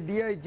DIG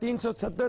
370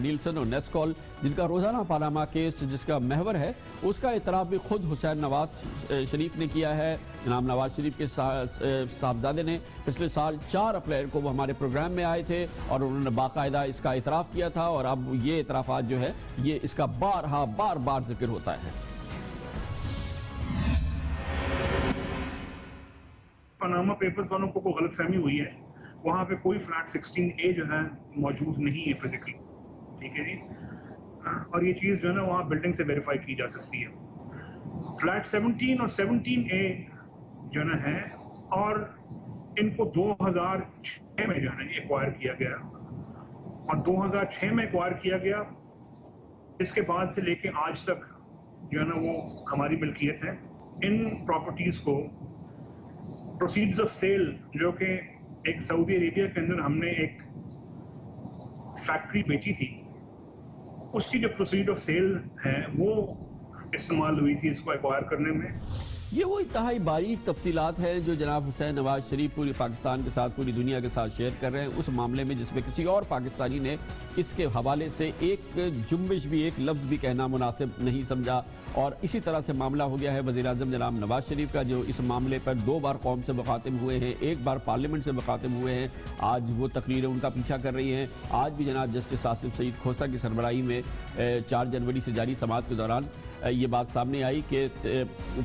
Nelson اور نیسکول جن کا روزانہ پاناما کیس جس کا محور ہے اس کا اعتراف بھی خود حسین نواز شریف نے کیا ہے. جناب نواز شریف کے صاحبزادے نے پچھلے سال 4 اپریل کو وہ ہمارے پروگرام میں آئے تھے اور انہوں نے باقاعدہ اس کا اعتراف کیا تھا اور اب یہ اعترافات جو ہے یہ اس کا بار بار ذکر ہوتا ہے. پاناما پیپرز والوں کو غلط فہمی ہوئی ہے. وہاں پہ کوئی فلیٹ 16A جو ہے موجود نہیں ہے فزیکلی. ٹھیک ہے جی, اور یہ چیز جو ہے نا وہاں بلڈنگ سے ویریفائی کی جا سکتی ہے. فلیٹ 17 اور 17A جو نا ہے اور ان کو 2006 میں جو ہے نا ایکوائر کیا گیا اور 2006 میں ایکوائر کیا گیا. اس کے بعد سے لے کے آج تک جو ہے نا وہ ہماری ملکیت ہے. ان پراپرٹیز کو پروسیڈز آف سیل جو کہ ایک سعودی عربیہ کے اندر ہم نے ایک فیکٹری بیچی تھی اس کی جو پروسیڈ آف سیل ہے وہ استعمال ہوئی تھی اس کو ایکوائر کرنے میں. یہ وہ انتہائی باریک تفصیلات ہیں جو جناب حسین نواز شریف پوری پاکستان کے ساتھ پوری دنیا کے ساتھ شیئر کر رہے ہیں اس معاملے میں جس میں کسی اور پاکستانی نے اس کے حوالے سے ایک جنبش بھی ایک لفظ بھی کہنا مناسب نہیں سمجھا. اور اسی طرح سے معاملہ ہو گیا ہے وزیر اعظم جناب نواز شریف کا جو اس معاملے پر 2 بار قوم سے مخاطب ہوئے ہیں, 1 بار پارلیمنٹ سے مخاطب ہوئے ہیں. آج وہ تقریریں ان کا پیچھا کر رہی ہیں. آج بھی جناب جسٹس آصف سعید کھوسہ کی سربراہی میں 4 جنوری سے جاری سماعت کے دوران یہ بات سامنے آئی کہ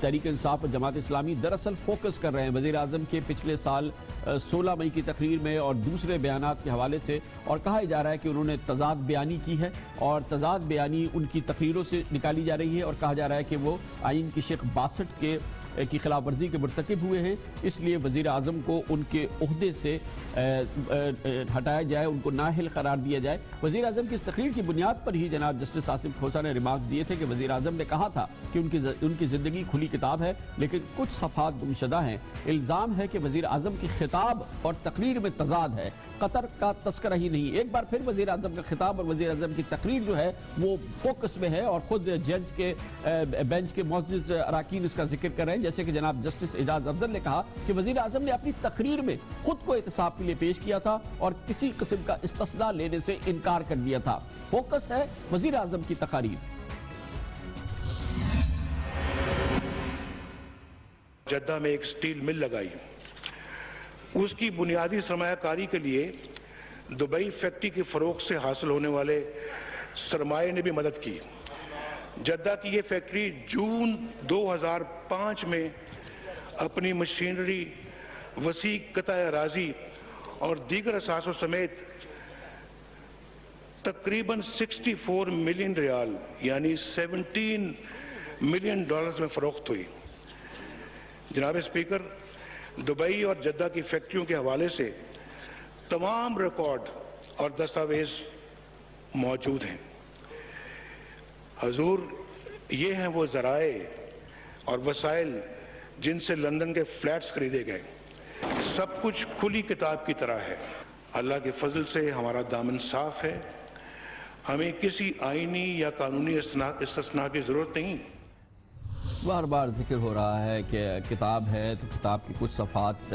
تحریک انصاف اور جماعت اسلامی دراصل فوکس کر رہے ہیں وزیر اعظم کے پچھلے سال 16 مئی کی تقریر میں اور دوسرے بیانات کے حوالے سے, اور کہا جا رہا ہے کہ انہوں نے تضاد بیانی کی ہے اور تضاد بیانی ان کی تقریروں سے نکالی جا رہی ہے اور کہا جا رہا ہے کہ وہ آئین کی شق 62 کی خلاف ورزی کے مرتکب ہوئے ہیں. اس لیے وزیر اعظم کو ان کے عہدے سے ہٹایا جائے, ان کو نااہل قرار دیا جائے. وزیر اعظم کی اس تقریر کی بنیاد پر ہی جناب جسٹس آصف کھوسہ نے ریمارکس دیے تھے کہ وزیر اعظم نے کہا تھا کہ ان کی زندگی کھلی کتاب ہے لیکن کچھ صفحات گمشدہ ہیں. الزام ہے کہ وزیر اعظم کی خطاب اور تقریر میں تضاد ہے, قطر کا تذکرہ ہی نہیں. ایک بار پھر وزیر اعظم کا خطاب اور وزیر اعظم کی تقریر جو ہے وہ فوکس میں ہے اور خود جج کے بینچ کے معزز اراکین اس کا ذکر کر رہے ہیں, جیسے کہ جناب جسٹس اعجاز افضل نے کہا کہ وزیر اعظم نے اپنی تقریر میں خود کو احتساب کے لیے پیش کیا تھا اور کسی قسم کا استثناء لینے سے انکار کر دیا تھا. فوکس ہے وزیر اعظم کی تقاریر. جدہ میں ایک سٹیل مل لگائی, اس کی بنیادی سرمایہ کاری کے لیے دبئی فیکٹری کے فروغ سے حاصل ہونے والے سرمایہ نے بھی مدد کی. جدہ کی یہ فیکٹری جون 2005 میں اپنی مشینری, وسیع قطع اراضی اور دیگر اثاثوں سمیت تقریباً 64 ملین ریال یعنی 17 ملین ڈالرز میں فروخت ہوئی. جناب اسپیکر, دبئی اور جدہ کی فیکٹریوں کے حوالے سے تمام ریکارڈ اور دستاویز موجود ہیں. حضور, یہ ہیں وہ ذرائع اور وسائل جن سے لندن کے فلیٹس خریدے گئے. سب کچھ کھلی کتاب کی طرح ہے. اللہ کے فضل سے ہمارا دامن صاف ہے. ہمیں کسی آئینی یا قانونی استثناء کی ضرورت نہیں. بار بار ذکر ہو رہا ہے کہ کتاب ہے تو کتاب کی کچھ صفحات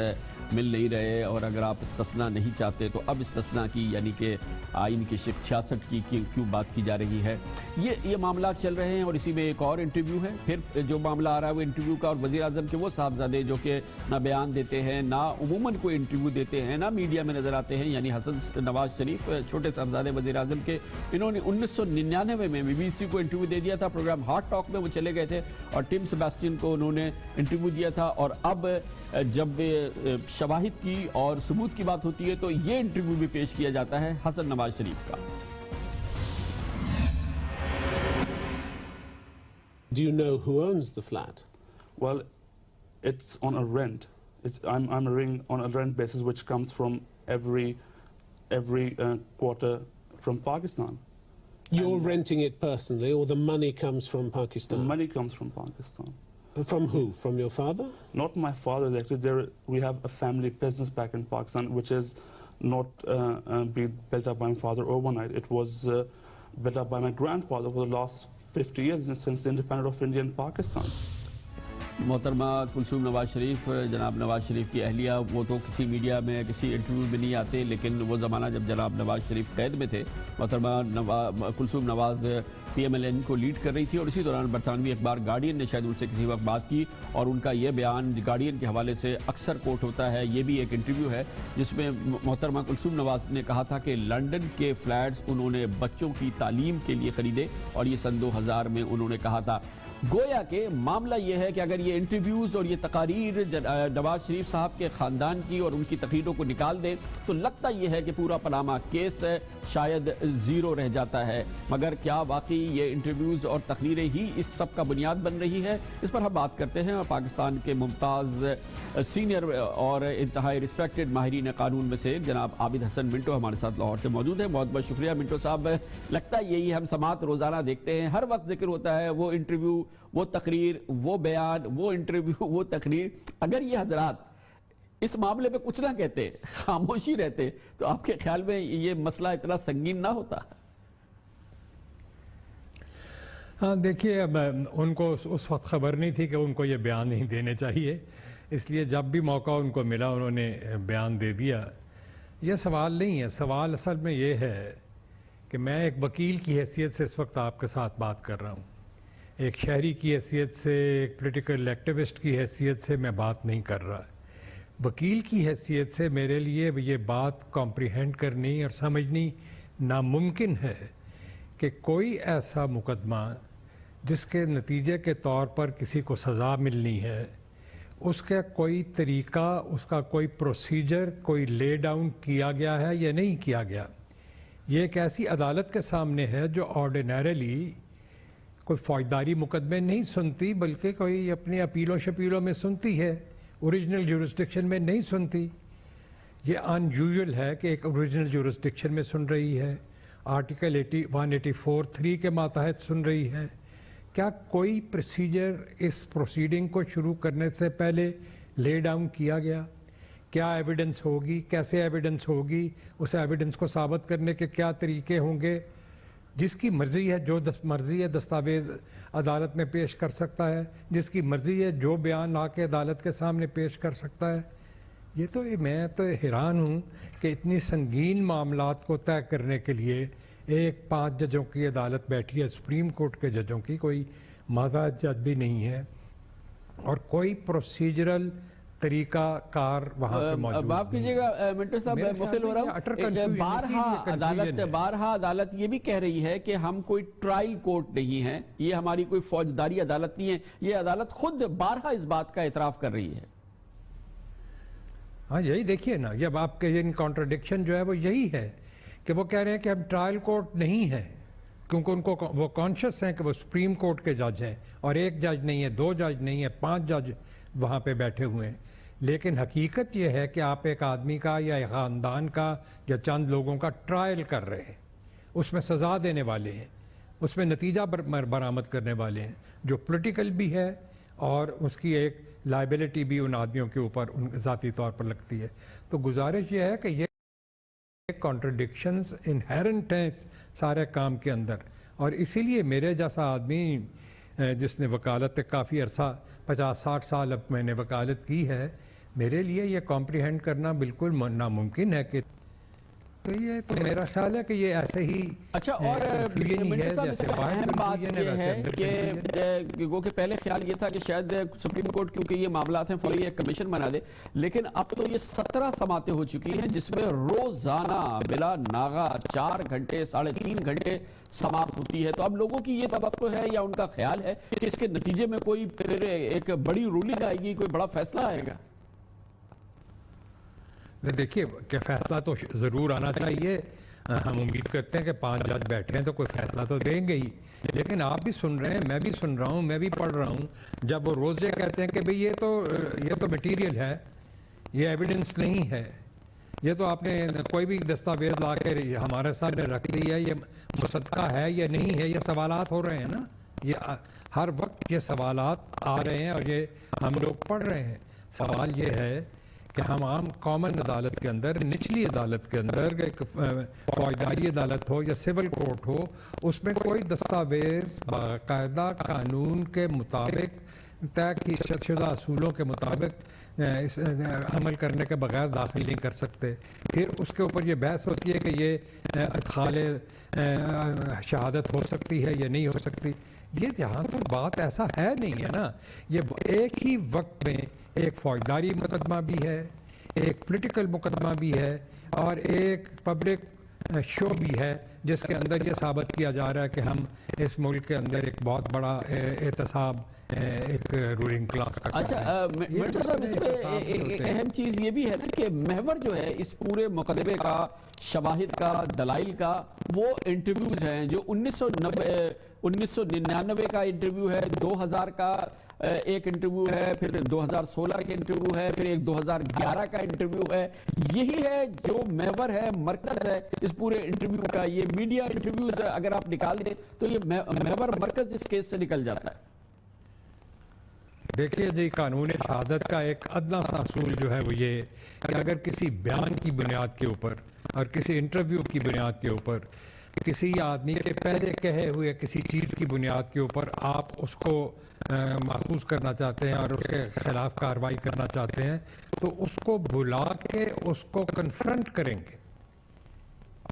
مل نہیں رہے اور اگر آپ استثناء نہیں چاہتے تو اب استثناء کی یعنی کہ آئین کی شق 66 کی کیوں بات کی جا رہی ہے. یہ معاملات چل رہے ہیں اور اسی میں ایک اور انٹرویو ہے. پھر جو معاملہ آ رہا ہے وہ انٹرویو کا, اور وزیر اعظم کے وہ صاحبزادے جو کہ نہ بیان دیتے ہیں نہ عموماً کوئی انٹرویو دیتے ہیں نہ میڈیا میں نظر آتے ہیں, یعنی حسن نواز شریف چھوٹے صاحبزادے وزیر اعظم کے, انہوں نے 1999 میں BBC کو انٹرویو دے دیا تھا. پروگرام ہارٹ ٹاک میں وہ چلے گئے تھے اور ٹم سیباسٹین کو انہوں نے انٹرویو دیا تھا. اور اب جب شواہد کی اور ثبوت کی بات ہوتی ہے تو یہ انٹرویو بھی پیش کیا جاتا ہے حسن نواز شریف کا. Do you know who owns the flat? Well, it's on a rent. I'm living on a rent basis which comes from every quarter from Pakistan. You're renting it personally, or the money comes from Pakistan? The money comes from Pakistan. From who? From your father? Not my father. Actually, we have a family business back in Pakistan, which is not being built up by my father overnight. It was built up by my grandfather for the last 50 years since the independence of India and Pakistan. محترمہ کلثوم نواز شریف، جناب نواز شریف کی اہلیہ، وہ تو کسی media میں کسی interview میں نہیں آتے، لیکن وہ زمانہ جب جناب نواز شریف قید میں تھے، محترمہ Kulsoom Nawaz P M L N کو لیڈ کر رہی تھی، اور اسی دوران برطانوی اخبار گارڈین نے شاید ان سے کسی وقت بات کی، اور ان کا یہ بیان گارڈین کے حوالے سے اکثر کوٹ ہوتا ہے۔ یہ بھی ایک انٹرویو ہے جس میں محترمہ کلثوم نواز نے کہا تھا کہ لنڈن کے فلیٹس انہوں نے بچوں کی تعلیم کے لیے خریدے، اور یہ سن 2000 میں انہوں نے کہا تھا۔ گویا کہ معاملہ یہ ہے کہ اگر یہ انٹرویوز اور یہ تقاریر نواز شریف صاحب کے خاندان کی اور ان کی تقریروں کو نکال دیں تو لگتا یہ ہے کہ پورا پاناما کیس شاید زیرو رہ جاتا ہے، مگر کیا واقعی یہ انٹرویوز اور تقریریں ہی اس سب کا بنیاد بن رہی ہے؟ اس پر ہم بات کرتے ہیں، اور پاکستان کے ممتاز سینئر اور انتہائی ریسپیکٹڈ ماہرین قانون میں سے جناب عابد حسن منٹو ہمارے ساتھ لاہور سے موجود ہیں۔ بہت بہت شکریہ منٹو صاحب۔ لگتا یہی ہم سماعت روزانہ دیکھتے ہیں، ہر وقت ذکر ہوتا ہے وہ انٹرویو، وہ تقریر، وہ بیان، وہ انٹرویو، وہ تقریر۔ اگر یہ حضرات اس معاملے پہ کچھ نہ کہتے، خاموشی رہتے، تو آپ کے خیال میں یہ مسئلہ اتنا سنگین نہ ہوتا؟ ہاں دیکھیے، اب ان کو اس وقت خبر نہیں تھی کہ ان کو یہ بیان نہیں دینے چاہیے، اس لیے جب بھی موقع ان کو ملا انہوں نے بیان دے دیا۔ یہ سوال نہیں ہے، سوال اصل میں یہ ہے کہ میں ایک وکیل کی حیثیت سے اس وقت آپ کے ساتھ بات کر رہا ہوں، ایک شہری کی حیثیت سے، ایک پولیٹیکل ایکٹیوسٹ کی حیثیت سے میں بات نہیں کر رہا۔ وکیل کی حیثیت سے میرے لیے یہ بات کمپریہینڈ کرنی اور سمجھنی ناممکن ہے کہ کوئی ایسا مقدمہ جس کے نتیجے کے طور پر کسی کو سزا ملنی ہے، اس کا کوئی طریقہ، اس کا کوئی پروسیجر، کوئی لے ڈاؤن کیا گیا ہے یا نہیں کیا گیا۔ یہ ایک ایسی عدالت کے سامنے ہے جو آرڈینریلی کوئی فوجداری مقدمے نہیں سنتی، بلکہ کوئی اپنی اپیلوں شپیلوں میں سنتی ہے، اوریجنل جورسڈکشن میں نہیں سنتی۔ یہ ان یوزول ہے کہ ایک اوریجنل جورسڈکشن میں سن رہی ہے، آرٹیکل 184(3) کے ماتحت سن رہی ہے۔ کیا کوئی پروسیجر اس پروسیڈنگ کو شروع کرنے سے پہلے لے ڈاؤن کیا گیا؟ کیا ایویڈنس ہوگی، کیسے ایویڈنس ہوگی، اس ایویڈنس کو ثابت کرنے کے کیا طریقے ہوں گے؟ جس کی مرضی ہے، جو مرضی ہے دستاویز عدالت میں پیش کر سکتا ہے، جس کی مرضی ہے جو بیان آ کے عدالت کے سامنے پیش کر سکتا ہے۔ یہ تو میں تو حیران ہوں کہ اتنی سنگین معاملات کو طے کرنے کے لیے ایک 5 ججوں کی عدالت بیٹھی ہے، سپریم کورٹ کے ججوں کی، کوئی ماتحت جج بھی نہیں ہے، اور کوئی پروسیجرل طریقہ کار وہاں پہ موجود نہیں۔ معاف کیجیے گا منٹو صاحب، میں مخل ہو رہا ہوں۔ بارہا عدالت یہ بھی کہہ رہی ہے کہ ہم کوئی ٹرائل کورٹ نہیں ہیں، یہ ہماری کوئی فوجداری عدالت نہیں ہے، یہ عدالت خود بارہا اس بات کا اعتراف کر رہی ہے۔ ہاں یہی دیکھیے نا، جب آپ کے کانٹرڈکشن جو ہے وہ یہی ہے کہ وہ کہہ رہے ہیں کہ ہم ٹرائل کورٹ نہیں ہیں، کیونکہ ان کو وہ کانشیس ہیں کہ وہ سپریم کورٹ کے جج ہیں، اور ایک جج نہیں ہے، 2 جج نہیں ہے، 5 جج وہاں پہ بیٹھے ہوئے ہیں۔ لیکن حقیقت یہ ہے کہ آپ ایک آدمی کا یا ایک خاندان کا یا چند لوگوں کا ٹرائل کر رہے ہیں، اس میں سزا دینے والے ہیں، اس میں نتیجہ برآمد کرنے والے ہیں، جو پولیٹیکل بھی ہے اور اس کی ایک لائبلٹی بھی ان آدمیوں کے اوپر ذاتی طور پر لگتی ہے۔ تو گزارش یہ ہے کہ یہ کانٹرڈکشنز انہیرنٹ ہیں سارے کام کے اندر، اور اسی لیے میرے جیسا آدمی جس نے وکالت کافی عرصہ 50-60 سال اب میں نے وکالت کی ہے، میرے لیے یہ کمپریہینڈ کرنا بالکل ناممکن ہے کہ تو یہ تو میرا خیال ہے کہ یہ ایسے ہی اچھا۔ اور اہم بات یہ ہے کہ گو کہ پہلے خیال یہ تھا کہ شاید سپریم کورٹ کیونکہ یہ معاملات ہیں فوری ایک کمیشن بنا دے، لیکن اب تو یہ 17 سماعتیں ہو چکی ہیں جس میں روزانہ بلا ناغہ 4 گھنٹے 3.5 گھنٹے سماعت ہوتی ہے۔ تو اب لوگوں کی یہ توقع ہے یا ان کا خیال ہے کہ اس کے نتیجے میں کوئی پھر ایک بڑی رولنگ آئے گی، کوئی بڑا فیصلہ آئے گا؟ دیکھیے کہ فیصلہ تو ضرور آنا چاہیے، ہم امید کرتے ہیں کہ 5 جج بیٹھے ہیں تو کوئی فیصلہ تو دیں گے ہی، لیکن آپ بھی سن رہے ہیں، میں بھی سن رہا ہوں، میں بھی پڑھ رہا ہوں، جب وہ روز یہ کہتے ہیں کہ بھئی یہ تو میٹیریل ہے، یہ ایویڈنس نہیں ہے، یہ تو آپ نے کوئی بھی دستاویز لا کے ہمارے سامنے رکھ دی ہے، یہ مصدقہ ہے یا نہیں ہے، یہ سوالات ہو رہے ہیں نا، یہ ہر وقت یہ سوالات آ رہے ہیں اور یہ ہم لوگ پڑھ رہے ہیں۔ سوال یہ ہے کہ ہم عام کامن عدالت کے اندر، نچلی عدالت کے اندر، ایک فوجداری عدالت ہو یا سول کورٹ ہو، اس میں کوئی دستاویز باقاعدہ قانون کے مطابق طے شدہ اصولوں کے مطابق اس عمل کرنے کے بغیر داخل نہیں کر سکتے. پھر اس کے اوپر یہ بحث ہوتی ہے کہ یہ ادخال شہادت ہو سکتی ہے یا نہیں ہو سکتی. یہ جہاں تک بات ایسا ہے نہیں ہے نا, یہ ایک ہی وقت میں ایک فوجداری مقدمہ بھی ہے, ایک پولیٹیکل مقدمہ بھی ہے, اور ایک پبلک شو بھی ہے جس کے اندر یہ ثابت کیا جا رہا ہے کہ ہم اس ملک کے اندر ایک بہت بڑا احتساب ایک رولنگ کلاس کا. اچھا مرزا صاحب, اس میں ایک اہم چیز یہ بھی ہے نا کہ محور جو ہے اس پورے مقدمے کا, شواہد کا, دلائل کا, وہ انٹرویوز ہیں جو 1999 کا انٹرویو ہے, 2000 کا ایک انٹرویو ہے, پھر 2016 کا انٹرویو ہے, پھر ایک 2011 کا انٹرویو ہے. یہی ہے جو محور ہے, مرکز ہے اس پورے انٹرویو کا. یہ میڈیا انٹرویوز اگر آپ نکال دیں تو یہ محور مرکز اس کیس سے نکل جاتا ہے. دیکھیے جی, قانون شہادت کا ایک ادنیٰ سا اصول جو ہے وہ یہ کہ اگر کسی بیان کی بنیاد کے اوپر اور کسی انٹرویو کی بنیاد کے اوپر, کسی آدمی کے پہلے کہے ہوئے کسی چیز کی بنیاد کے اوپر آپ اس کو ماخوذ کرنا چاہتے ہیں اور اس کے خلاف کارروائی کرنا چاہتے ہیں, تو اس کو بلا کے اس کو کنفرنٹ کریں گے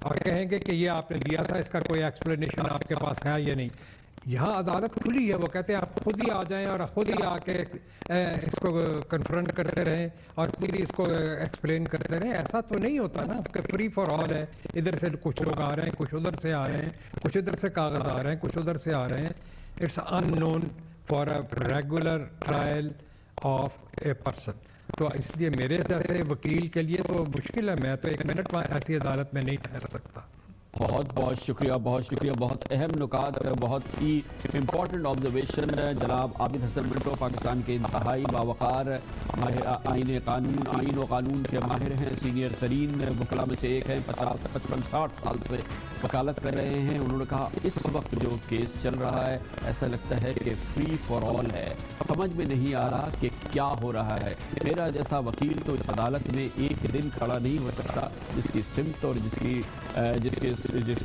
اور کہیں گے کہ یہ آپ نے دیا تھا, اس کا کوئی ایکسپلینیشن آپ کے پاس ہے یا نہیں. یہاں عدالت کھلی ہے, وہ کہتے ہیں آپ خود ہی آ جائیں اور خود ہی آ کے اس کو کنفرنٹ کرتے رہیں اور خود ہی اس کو ایکسپلین کرتے رہیں. ایسا تو نہیں ہوتا نا کہ فری فار آل ہے, ادھر سے کچھ لوگ آ رہے ہیں, کچھ ادھر سے آ رہے ہیں, کچھ ادھر سے کاغذ آ رہے ہیں, کچھ ادھر سے آ رہے ہیں. It's unknown for a regular trial of a person. تو اس لیے میرے جیسے وکیل کے لیے تو مشکل ہے, میں تو 1 منٹ ایسی عدالت میں نہیں ٹھہر سکتا. بہت بہت شکریہ, بہت شکریہ. بہت اہم نکات, بہت ہی امپورٹنٹ آبزرویشن. جناب عابد حسن منٹو پاکستان کے انتہائی باوقار آئین و قانون کے ماہر ہیں, سینئر ترین وکلاء میں سے ایک ہیں, 50-55-60 سال سے وکالت کر رہے ہیں. انہوں نے کہا اس وقت جو کیس چل رہا ہے ایسا لگتا ہے کہ فری فار آل ہے, سمجھ میں نہیں آ رہا کہ کیا ہو رہا ہے. میرا جیسا وکیل تو اس عدالت میں ایک دن کھڑا نہیں ہو سکتا جس کی سمت اور جس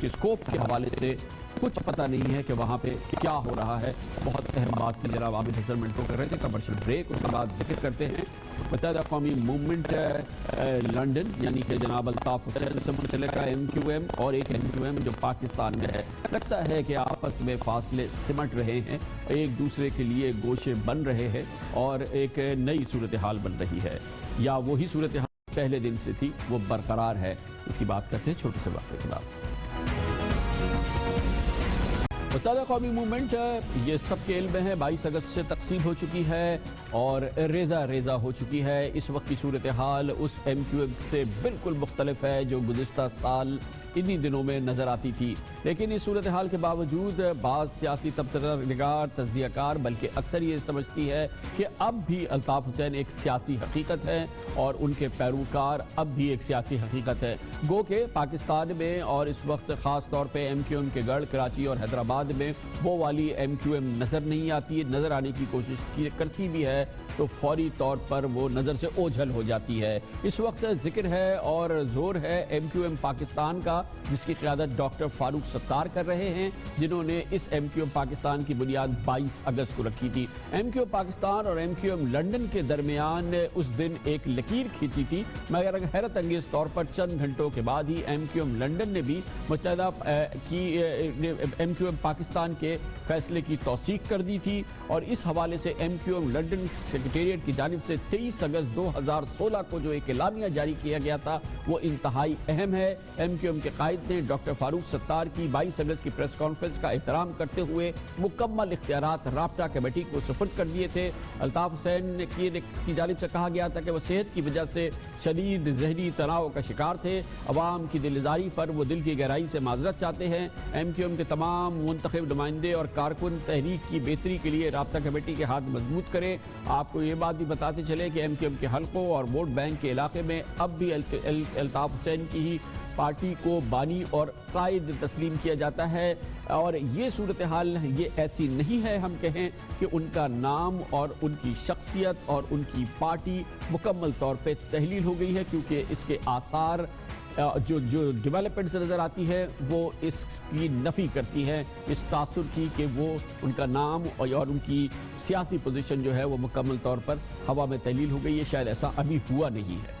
کے اسکوپ کے حوالے سے کچھ پتہ نہیں ہے کہ وہاں پہ کیا ہو رہا ہے. بہت اہم بات کی جناب عابد حسن منٹو کر رہے تھے. کمرشل بریک, اس کے بعد ذکر کرتے ہیں متحدہ قومی موومنٹ لنڈن یعنی کہ جناب الطاف حسین سے منسلک کا MQM اور ایک MQM جو پاکستان میں ہے. لگتا ہے کہ آپس میں فاصلے سمٹ رہے ہیں, ایک دوسرے کے لیے گوشے بن رہے ہیں اور ایک نئی صورتحال بن رہی ہے, یا وہی صورتحال پہلے دن سے تھی وہ برقرار ہے. اس کی بات کرتے ہیں چھوٹے سے وقفے کے بعد. متحدہ قومی موومنٹ یہ سب کے علم ہے 22 اگست سے تقسیم ہو چکی ہے اور ریزہ ہو چکی ہے. اس وقت کی صورتحال اس MQM سے بالکل مختلف ہے جو گزشتہ سال انہی دنوں میں نظر آتی تھی. لیکن اس صورتحال کے باوجود بعض سیاسی تبصرہ نگار, تجزیہ کار بلکہ اکثر یہ سمجھتی ہے کہ اب بھی الطاف حسین ایک سیاسی حقیقت ہے اور ان کے پیروکار اب بھی ایک سیاسی حقیقت ہے. گو کہ پاکستان میں اور اس وقت خاص طور پہ MQM کے گڑھ کراچی اور حیدرآباد میں وہ والی MQM نظر نہیں آتی ہے. نظر آنے کی کوشش کرتی بھی ہے تو فوری طور پر وہ نظر سے اوجھل ہو جاتی ہے. اس وقت ذکر ہے اور زور ہے MQM پاکستان کا جس کی قیادت ڈاکٹر فاروق ستار کر رہے ہیں, جنہوں نے اس MQM پاکستان کی بنیاد 22 اگست کو رکھی تھی. MQM پاکستان اور MQM لنڈن کے درمیان اس دن ایک لکیر کھینچی تھی, مگر حیرت انگیز طور پر چند گھنٹوں کے بعد ہی MQM لنڈن نے بھی متحدہ MQM پاکستان کے فیصلے کی توثیق کر دی تھی. اور اس حوالے سے MQM لنڈن سیکریٹریٹ کی جانب سے 23 اگست 2016 کو جو ایک اعلامیہ جاری کیا گیا تھا وہ انتہائی اہم ہے. MQM کے قائد نے ڈاکٹر فاروق ستار کی 22 اگست کی پریس کانفرنس کا احترام کرتے ہوئے مکمل اختیارات رابطہ کمیٹی کو سپرد کر دیے تھے. الطاف حسین کی جانب سے کہا گیا تھا کہ وہ صحت کی وجہ سے شدید ذہنی تناؤ کا شکار تھے. عوام کی دلزاری پر وہ دل کی گہرائی سے معذرت چاہتے ہیں. MQM کے تمام منتخب نمائندے اور کارکن تحریک کی بہتری کے لیے رابطہ کمیٹی کے ہاتھ مضبوط کریں. آپ کو یہ بات بھی بتاتے چلے کہ MQM کے حلقوں اور ووٹ بینک کے علاقے میں اب بھی الطاف حسین کی ہی پارٹی کو بانی اور قائد تسلیم کیا جاتا ہے. اور یہ صورتحال یہ ایسی نہیں ہے ہم کہیں کہ ان کا نام اور ان کی شخصیت اور ان کی پارٹی مکمل طور پہ تحلیل ہو گئی ہے, کیونکہ اس کے آثار جو ڈیولپمنٹس نظر آتی ہے وہ اس کی نفی کرتی ہیں اس تاثر کی کہ وہ ان کا نام اور ان کی سیاسی پوزیشن جو ہے وہ مکمل طور پر ہوا میں تحلیل ہو گئی ہے. شاید ایسا ابھی ہوا نہیں ہے.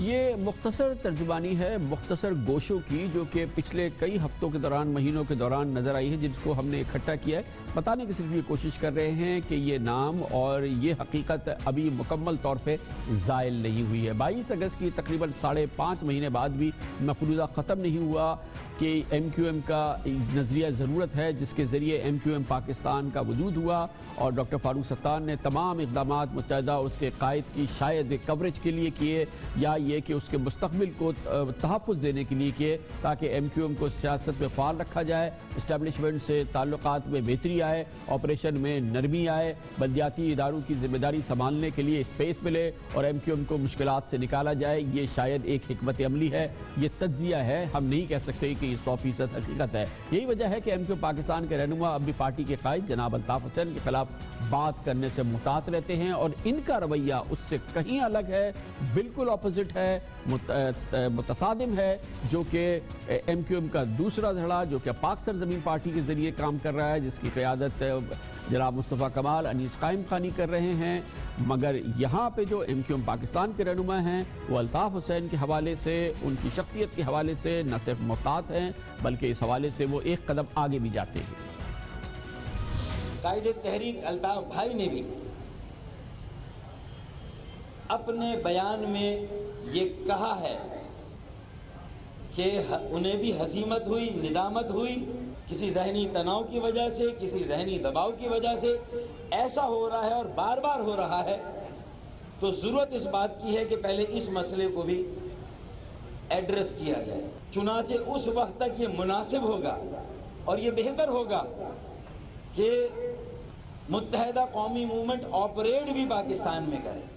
یہ مختصر ترجمانی ہے مختصر گوشوں کی جو کہ پچھلے کئی ہفتوں کے دوران مہینوں کے دوران نظر آئی ہے جس کو ہم نے اکٹھا کیا ہے. بتانے کی صرف یہ کوشش کر رہے ہیں کہ یہ نام اور یہ حقیقت ابھی مکمل طور پہ زائل نہیں ہوئی ہے. 22 اگست کی تقریباً 5.5 مہینے بعد بھی مفروضہ ختم نہیں ہوا کہ ایم کیو ایم کا نظریہ ضرورت ہے جس کے ذریعے ایم کیو ایم پاکستان کا وجود ہوا اور ڈاکٹر فاروق ستار نے تمام اقدامات متحدہ اور اس کے قائد کی شاید کوریج کے لیے کیے یا یہ کہ اس کے مستقبل کو تحفظ دینے کے لیے کیے تاکہ ایم کیو ایم کو سیاست میں فعال رکھا جائے, اسٹیبلشمنٹ سے تعلقات میں بہتری آئے, آپریشن میں نرمی آئے, بلدیاتی اداروں کی ذمہ داری سنبھالنے کے لیے اسپیس ملے اور ایم کیو ایم کو مشکلات سے نکالا جائے. یہ شاید ایک حکمت عملی ہے, یہ تجزیہ ہے, ہم نہیں کہہ سکتے کہ یہ 100% حقیقت ہے. یہی وجہ ہے کہ ایم کیو پاکستان کے رہنما اب بھی پارٹی کے قائد جناب الطاف حسین کے خلاف بات کرنے سے محتاط رہتے ہیں اور ان کا رویہ اس سے کہیں الگ ہے, بالکل اپوزٹ ہے, متصادم ہے, جو کہ ایم کیو ایم کا دوسرا دھڑا جو کہ پاک سرزمین پارٹی کے ذریعے کام کر رہا ہے جس کی قیادت جناب مصطفیٰ کمال انیس قائم خانی کر رہے ہیں. مگر یہاں پہ جو ایم کیو ایم پاکستان کے رہنما ہیں وہ الطاف حسین کے حوالے سے, ان کی شخصیت کے حوالے سے نہ صرف محتاط ہیں بلکہ اس حوالے سے وہ ایک قدم آگے بھی جاتے ہیں. قائد تحریک الطاف بھائی نے بھی اپنے بیان میں یہ کہا ہے کہ انہیں بھی ہزیمت ہوئی, ندامت ہوئی, کسی ذہنی تناؤ کی وجہ سے, کسی ذہنی دباؤ کی وجہ سے ایسا ہو رہا ہے اور بار بار ہو رہا ہے. تو ضرورت اس بات کی ہے کہ پہلے اس مسئلے کو بھی ایڈریس کیا جائے. چنانچہ اس وقت تک یہ مناسب ہوگا اور یہ بہتر ہوگا کہ متحدہ قومی موومنٹ آپریٹ بھی پاکستان میں کرے.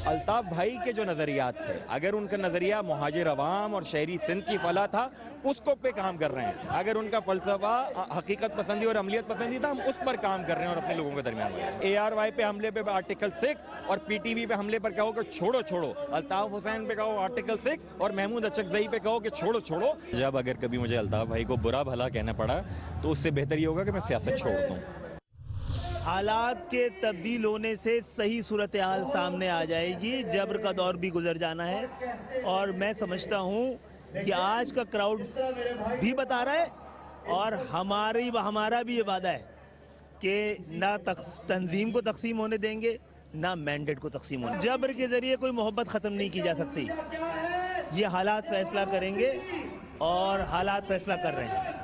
الطاف بھائی کے جو نظریات تھے, اگر ان کا نظریہ مہاجر عوام اور شہری سندھ کی فلاح تھا اس کو پہ کام کر رہے ہیں. اگر ان کا فلسفہ حقیقت پسندی اور عملیت پسندی تھا ہم اس پر کام کر رہے ہیں اور اپنے لوگوں کے درمیان اے آر وائی پہ حملے پہ آرٹیکل 6 اور پی ٹی وی پہ حملے پر کہو کہ چھوڑو چھوڑو, الطاف حسین پہ کہو آرٹیکل 6 اور محمود اچکزئی پہ کہو کہ چھوڑو چھوڑو. جب اگر کبھی مجھے الطاف بھائی کو برا بھلا کہنا پڑا تو اس سے بہتر یہ ہوگا کہ میں سیاست چھوڑ دوں. حالات کے تبدیل ہونے سے صحیح صورتحال سامنے آ جائے گی. جبر کا دور بھی گزر جانا ہے اور میں سمجھتا ہوں کہ آج کا کراؤڈ بھی بتا رہا ہے اور ہمارا بھی یہ وعدہ ہے کہ نہ تنظیم کو تقسیم ہونے دیں گے نہ مینڈیٹ کو تقسیم ہونے. جبر کے ذریعے کوئی محبت ختم نہیں کی جا سکتی. یہ حالات فیصلہ کریں گے اور حالات فیصلہ کر رہے ہیں.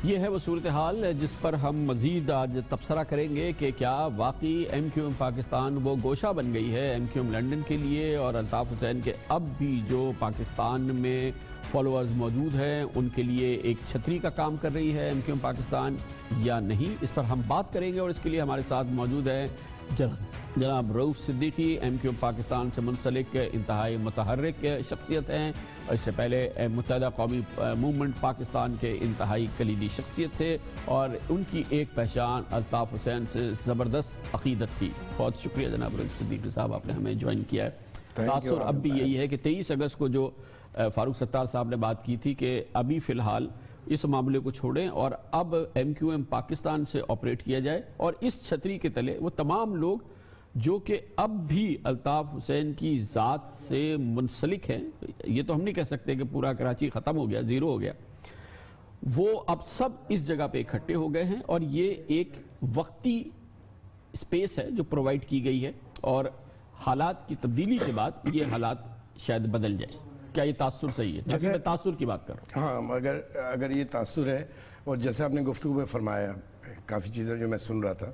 یہ ہے وہ صورتحال جس پر ہم مزید آج تبصرہ کریں گے کہ کیا واقعی ایم کیو ایم پاکستان وہ گوشہ بن گئی ہے ایم کیو ایم لنڈن کے لیے اور الطاف حسین کے اب بھی جو پاکستان میں فالوورز موجود ہیں ان کے لیے ایک چھتری کا کام کر رہی ہے ایم کیو ایم پاکستان یا نہیں. اس پر ہم بات کریں گے اور اس کے لیے ہمارے ساتھ موجود ہے جناب Raoof Siddiqui, M Q M Pakistan سے منسلک انتہائی متحرک شخصیت ہیں اور اس سے پہلے متحدہ قومی موومنٹ پاکستان کے انتہائی کلیدی شخصیت تھے اور ان کی ایک پہچان الطاف حسین سے زبردست عقیدت تھی. بہت شکریہ جناب رؤوف صدیقی صاحب, آپ نے ہمیں جوائن کیا ہے. تاثر اب بھی یہی ہے کہ 23 اگست کو جو فاروق ستار صاحب نے بات کی تھی کہ ابھی فی الحال اس معاملے کو چھوڑیں اور اب ایم کیو ایم پاکستان سے آپریٹ کیا جائے اور اس چھتری کے تلے وہ تمام لوگ جو کہ اب بھی الطاف حسین کی ذات سے منسلک ہیں. یہ تو ہم نہیں کہہ سکتے کہ پورا کراچی ختم ہو گیا، زیرو ہو گیا. وہ اب سب اس جگہ پہ اکٹھے ہو گئے ہیں اور یہ ایک وقتی اسپیس ہے جو پرووائڈ کی گئی ہے اور حالات کی تبدیلی کے بعد یہ حالات شاید بدل جائیں. کیا یہ تاثر صحیح ہے؟ جیسے میں تاثر کی بات کر رہا ہوں. ہاں، اگر یہ تاثر ہے، اور جیسے آپ نے گفتگو میں فرمایا کافی چیزیں جو میں سن رہا تھا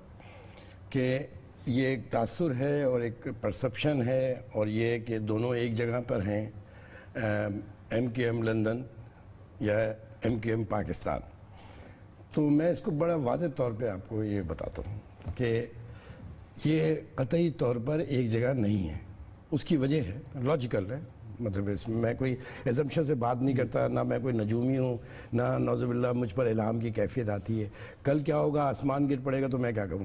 کہ یہ ایک تاثر ہے اور ایک پرسپشن ہے، اور یہ کہ دونوں ایک جگہ پر ہیں، ایم کیو ایم لندن یا ایم کیو ایم پاکستان. تو میں اس کو بڑا واضح طور پہ آپ کو یہ بتاتا ہوں کہ یہ قطعی طور پر ایک جگہ نہیں ہے. اس کی وجہ ہے، لاجیکل ہے، مطلب اس میں کوئی ایزمپشن سے بات نہیں کرتا، نہ میں کوئی نجومی ہوں، نہ نعوذ باللہ مجھ پر الہام کی کیفیت آتی ہے. کل کیا ہوگا، آسمان گر پڑے گا تو میں کیا کروں.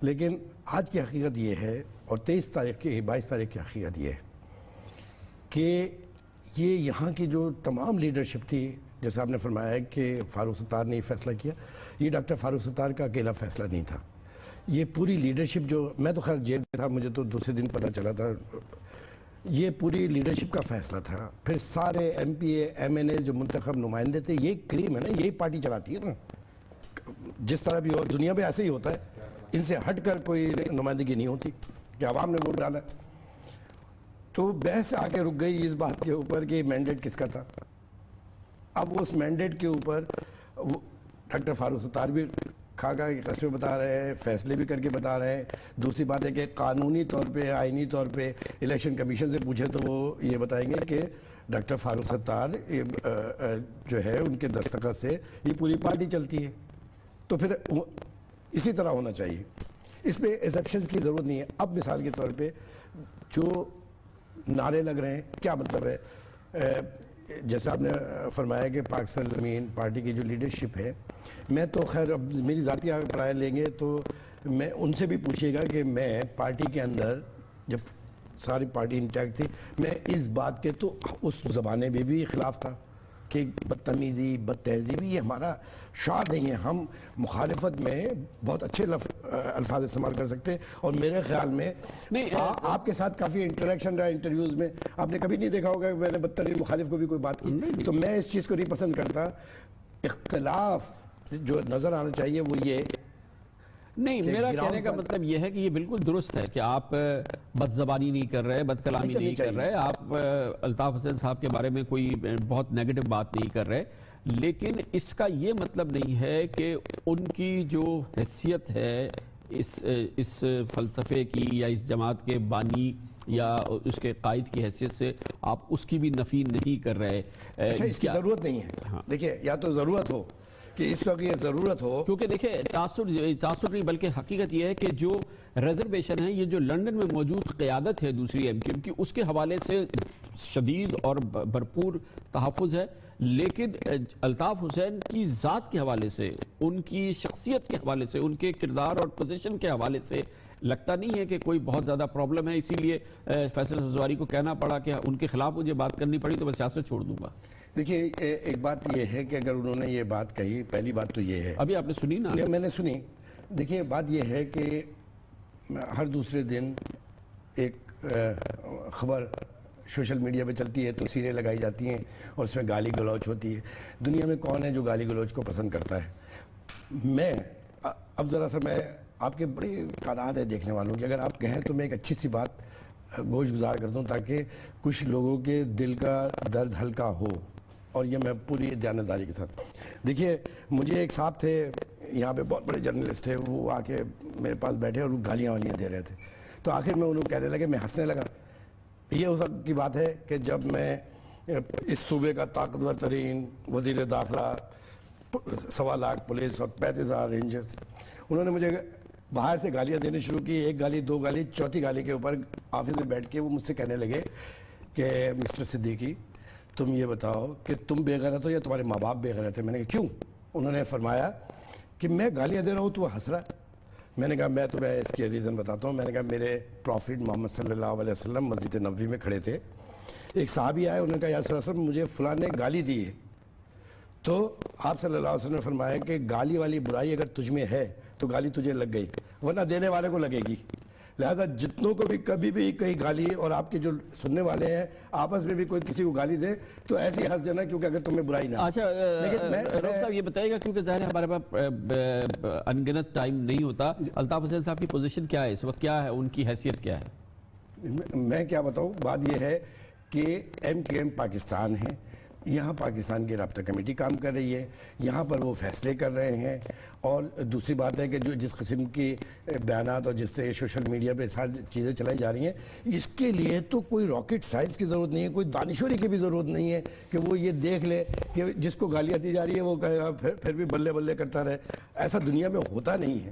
لیکن آج کی حقیقت یہ ہے، اور 22 تاریخ کی حقیقت یہ ہے کہ یہ یہاں کی جو تمام لیڈرشپ تھی، جیسے آپ نے فرمایا ہے کہ فاروق ستار نے یہ فیصلہ کیا، یہ ڈاکٹر فاروق ستار کا اکیلا فیصلہ نہیں تھا. یہ پوری لیڈرشپ جو، میں تو خیر جیل میں تھا، مجھے تو دوسرے دن پتہ چلا تھا، یہ پوری لیڈرشپ کا فیصلہ تھا. پھر سارے ایم پی اے، ایم این اے جو منتخب نمائندے تھے، یہ کریم ہے نا، یہی پارٹی چلاتی ہے نا. جس طرح بھی ہو دنیا میں ایسے ہی ہوتا ہے، ان سے ہٹ کر کوئی نمائندگی نہیں ہوتی کہ عوام نے ووٹ ڈالا. تو بحث آ کے رک گئی اس بات کے اوپر کہ مینڈیٹ کس کا تھا. اب اس مینڈیٹ کے اوپر ڈاکٹر فاروق ستار بھی کھاگا کی قسمیں بتا رہے ہیں، فیصلے بھی کر کے بتا رہے ہیں. دوسری بات ہے کہ قانونی طور پہ، آئینی طور پہ الیکشن کمیشن سے پوچھے تو وہ یہ بتائیں گے کہ ڈاکٹر فاروق ستار جو ہے ان کے دستخط سے یہ پوری پارٹی چلتی ہے. تو پھر اسی طرح ہونا چاہیے، اس میں ایکسیپشنز کی ضرورت نہیں ہے. اب مثال کے طور پہ جو نعرے لگ رہے ہیں، کیا مطلب ہے؟ جیسے آپ نے فرمایا کہ پاک سرزمین پارٹی کی جو لیڈرشپ ہے، میں تو خیر اب میری ذاتی رائے لیں گے تو میں ان سے بھی پوچھیے گا کہ میں پارٹی کے اندر جب ساری پارٹی انٹیکٹ تھی، میں اس بات کے تو اس زمانے میں بھی خلاف تھا کہ بدتمیزی، بد تہذیبی یہ ہمارا شعار نہیں ہے. ہم مخالفت میں بہت اچھے الفاظ استعمال کر سکتے ہیں، اور میرے خیال میں آپ کے ساتھ کافی انٹریکشن رہا انٹرویوز میں، آپ نے کبھی نہیں دیکھا ہوگا کہ میں نے بدترین مخالف کو بھی کوئی بات کی. تو میں اس چیز کو نہیں پسند کرتا. اختلاف جو نظر آنا چاہیے وہ یہ نہیں. میرا کہنے کا مطلب یہ ہے کہ یہ بالکل درست ہے کہ آپ بد زبانی نہیں کر رہے، بد کلامی نہیں کر رہے، آپ الطاف حسین صاحب کے بارے میں کوئی بہت نیگیٹو بات نہیں کر رہے، لیکن اس کا یہ مطلب نہیں ہے کہ ان کی جو حیثیت ہے اس فلسفے کی یا اس جماعت کے بانی یا اس کے قائد کی حیثیت سے آپ اس کی بھی نفی نہیں کر رہے. اچھا، اس کی ضرورت نہیں ہے. دیکھیں، یا تو ضرورت ہو کہ اس وقت یہ ضرورت ہو، کیونکہ دیکھیں تعصب نہیں بلکہ حقیقت یہ ہے کہ جو ریزرویشن ہے، یہ جو لندن میں موجود قیادت ہے دوسری ایم کیو ایم کی، اس کے حوالے سے شدید اور بھرپور تحفظ ہے. لیکن الطاف حسین کی ذات کے حوالے سے، ان کی شخصیت کے حوالے سے، ان کے کردار اور پوزیشن کے حوالے سے لگتا نہیں ہے کہ کوئی بہت زیادہ پرابلم ہے. اسی لیے فیصل سبزواری کو کہنا پڑا کہ ان کے خلاف مجھے بات کرنی پڑی تو میں سیاست چھوڑ دوں گا. دیکھیے، ایک بات یہ ہے کہ اگر انہوں نے یہ بات کہی، پہلی بات تو یہ ہے، ابھی آپ نے سنی نا؟ میں نے سنی. دیکھیے، بات یہ ہے کہ ہر دوسرے دن ایک خبر سوشل میڈیا پہ چلتی ہے، تصویریں لگائی جاتی ہیں اور اس میں گالی گلوچ ہوتی ہے. دنیا میں کون ہے جو گالی گلوچ کو پسند کرتا ہے؟ میں اب ذرا سا، میں آپ کے بڑی تعداد ہے دیکھنے والوں کی، اگر آپ کہیں تو میں ایک اچھی سی بات گوش گزار کر دوں تاکہ کچھ لوگوں کے دل کا درد ہلکا ہو، اور یہ میں پوری دیانتداری کے ساتھ. دیکھیے، مجھے ایک صاحب تھے یہاں پہ، بہت بڑے جرنلسٹ تھے، وہ آ کے میرے پاس بیٹھے اور وہ گالیاں والیاں دے رہے تھے. تو آخر میں انہوں کہنے لگے، میں ہنسنے لگا. یہ اس وقت کی بات ہے کہ جب میں اس صوبے کا طاقتور ترین وزیر داخلہ، 1.25 لاکھ پولیس اور 35,000 رینجرز، انہوں نے مجھے باہر سے گالیاں دینے شروع کی. ایک گالی، دو گالی، چوتھی گالی کے اوپر آفس میں بیٹھ کے وہ مجھ سے کہنے لگے کہ مسٹر صدیقی، تم یہ بتاؤ کہ تم بے غیرت ہو یا تمہارے ماں باپ بے غیرت ہیں؟ میں نے کہا کیوں؟ انہوں نے فرمایا کہ میں گالیاں دے رہا ہوں تو وہ ہنس رہا ہے. میں نے کہا میں تمہیں اس کے ریزن بتاتا ہوں. میں نے کہا میرے پروفٹ محمد صلی اللہ علیہ وسلم مسجد نبوی میں کھڑے تھے، ایک صحابی آئے، انہوں نے کہا یا رسول اللہ مجھے فلاں نے گالی دی ہے. تو آپ صلی اللہ علیہ وسلم نے فرمایا کہ گالی والی برائی اگر تجھ میں ہے تو گالی تجھے لگ گئی، ورنہ دینے والے کو لگے گی. لہذا جتنوں کو بھی کبھی بھی کہیں گالی، اور آپ کے جو سننے والے ہیں آپس میں بھی کوئی کسی کو گالی دے تو ایسے ہی ہنس دینا کیونکہ اگر تمہیں برائی نہ. اچھا رؤف صاحب یہ بتائیے گا، کیونکہ ظاہر ہے ہمارے پاس انگنت ٹائم نہیں ہوتا، الطاف حسین صاحب کی پوزیشن کیا ہے اس وقت، کیا ہے ان کی حیثیت کیا ہے؟ میں کیا بتاؤں، بات یہ ہے کہ MQM پاکستان ہے، یہاں پاکستان کی رابطہ کمیٹی کام کر رہی ہے، یہاں پر وہ فیصلے کر رہے ہیں. اور دوسری بات ہے کہ جو جس قسم کی بیانات اور جس سے سوشل میڈیا پہ ساری چیزیں چلائی جا رہی ہیں، اس کے لیے تو کوئی راکٹ سائنس کی ضرورت نہیں ہے، کوئی دانشوری کی بھی ضرورت نہیں ہے کہ وہ یہ دیکھ لے کہ جس کو گالیاں دی جا رہی ہے وہ پھر بھی بلے بلے کرتا رہے. ایسا دنیا میں ہوتا نہیں ہے